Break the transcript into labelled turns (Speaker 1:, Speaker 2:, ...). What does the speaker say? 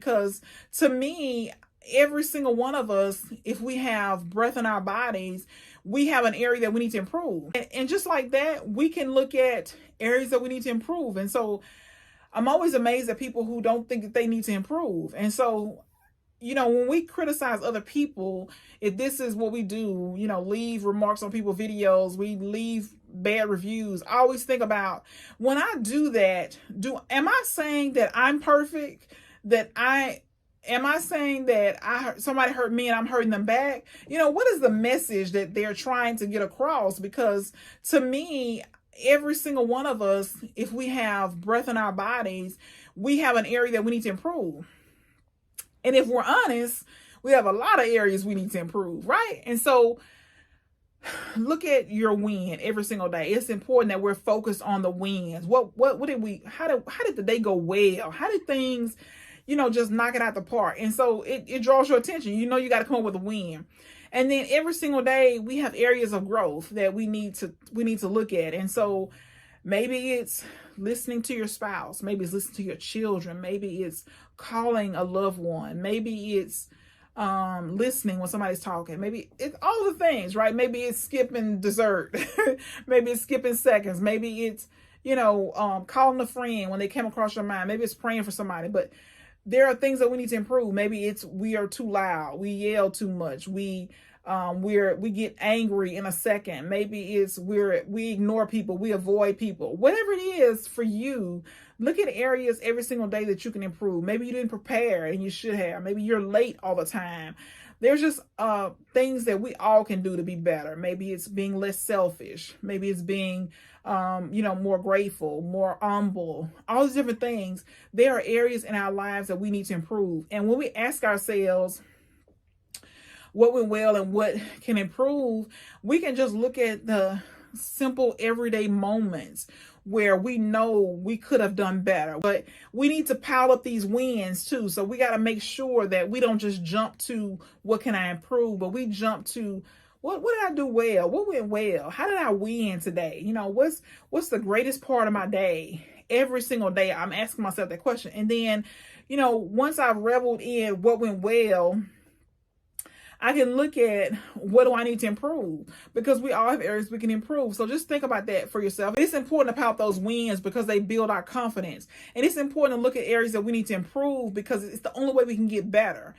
Speaker 1: because to me, every single one of us, if we have breath in our bodies, we have an area that we need to improve. And just like that, we can look at areas that we need to improve. And so I'm always amazed at people who don't think that they need to improve. And so, when we criticize other people, if this is what we do, leave remarks on people's videos, we leave bad reviews. I always think about, when I do that, am I saying that I'm perfect? Am I saying that somebody hurt me and I'm hurting them back? What is the message that they're trying to get across? Because to me, every single one of us, if we have breath in our bodies, we have an area that we need to improve. And if we're honest, we have a lot of areas we need to improve, right? And so look at your win every single day. It's important that we're focused on the wins. How did the day go well? How did things, just knock it out the park? And so it draws your attention. You got to come up with a win. And then every single day we have areas of growth that we need to look at. And so maybe it's listening to your spouse. Maybe it's listening to your children. Maybe it's calling a loved one. Maybe it's listening when somebody's talking. Maybe it's all the things, right? Maybe it's skipping dessert. Maybe it's skipping seconds. Maybe it's, calling a friend when they came across your mind. Maybe it's praying for somebody. But there are things that we need to improve. Maybe it's we are too loud. We yell too much. We get angry in a second. Maybe it's we ignore people. We avoid people. Whatever it is for you, look at areas every single day that you can improve. Maybe you didn't prepare and you should have. Maybe you're late all the time. There's just things that we all can do to be better. Maybe it's being less selfish. Maybe it's being more grateful, more humble, all these different things. There are areas in our lives that we need to improve. And when we ask ourselves what went well and what can improve, we can just look at the simple everyday moments where we know we could have done better. But we need to pile up these wins too. So we got to make sure that we don't just jump to what can I improve, but we jump to what did I do well? What went well? How did I win today? What's the greatest part of my day? Every single day I'm asking myself that question. And then, once I've reveled in what went well, I can look at what do I need to improve, because we all have areas we can improve. So just think about that for yourself. It's important to pop those wins because they build our confidence. And it's important to look at areas that we need to improve because it's the only way we can get better.